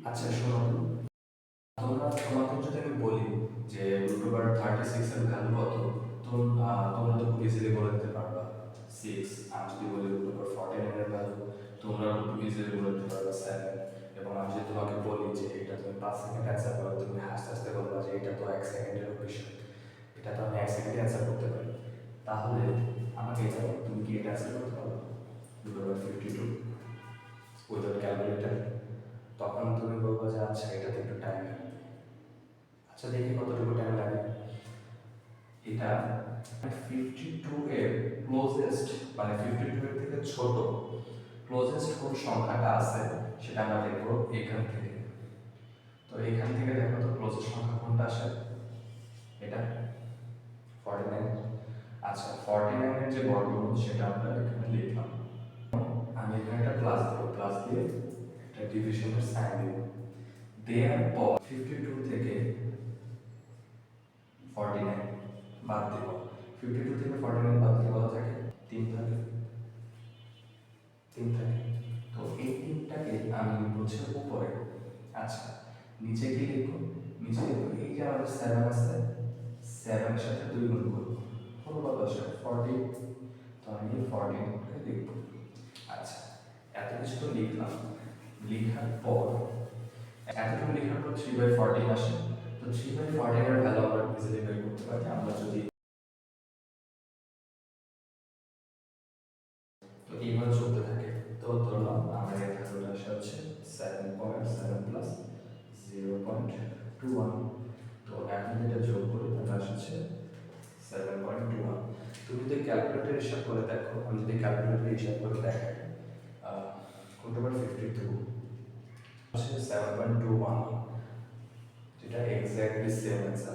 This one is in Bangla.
আচ্ছা শোনো, তোমাদের যদি আমি বলি যে √36 এর ভ্যালু কত, তোমরা তো খুব ইজিলি বলে দিতে পারবা 6। আমি যদি বলি √49 এর ভ্যালু, তোমরা খুব ইজিলি বলে দিতে পারবা 7। এবং আমি যদি তোমাকে বলি যে এটা তুমি 5 সেকেন্ড অ্যান্সার করো, তুমি হাসতে হাসতে বলবা যে এটা তো 1 সেকেন্ডেরও বেশি, এটা তো আমি 1 সেকেন্ডে অ্যান্সার করতে পারি। তাহলে আমাকে এটা বলো, তুমি কি এটা অ্যান্সার করতে পারো √52 উইদাউট ক্যালকুলেটর? তখন তুমি বলবো যে আচ্ছা এটাতে একটু টাইম লাগবে। আচ্ছা দেখি কতটুকু টাইম লাগে। এটা 52 এর ক্লোজেস্ট, মানে 52 এর থেকে ছোট ক্লোজেস্ট কোন সংখ্যাটা আছে সেটা আমরা দেখব এখান থেকে। তো এখান থেকে দেখো তো ক্লোজেস্ট সংখ্যা কোনটা আসে, এটা 49। আচ্ছা 49 এর যে বর্গমূল সেটা আমরা এখানে লিখলাম। আমি এখানে একটা প্লাস দেবো, প্লাস দিয়ে একটা ডিভিশনের সাইন দেব, দেওয়ার পর 52 থেকে 49 বাদ দেব। 52 থেকে 49 বাদ দিলে কত থাকে? 3 থাকে, 3 থাকে। তো এই 3টাকে আমি লিখছি উপরে। আচ্ছা নিচে কি লিখবো? নিচে লিখবো এই যে আমাদের 7 আছে, 7 এর সাথে 2 গুণ করবো, হলো কত আসে? 40। তো আমি 14 কে লিখবো। আচ্ছা এত কিছু তো লিখলাম, লেখার পর এতটুকু লেখার পর 3/14 আসে। তো 3/14 এর ভ্যালু আমরা ইজিলি বের করতে পারি। আমরা যদি তো এইভাবে চলতে থাকে। তো ধরলাম আমরা এর ভ্যালুটা আসে হচ্ছে 7.7 প্লাস 0.21। তো এখন যেটা যোগ করি তাহলে আসছে 7.21। তুমি যদি ক্যালকুলেটর হিসাব করে দেখো, আমি যদি ক্যালকুলেটর হিসাব করে দেখাই, √52 আসে 7.21, যেটা এক্স্যাক্টলি সেম অ্যান্সার।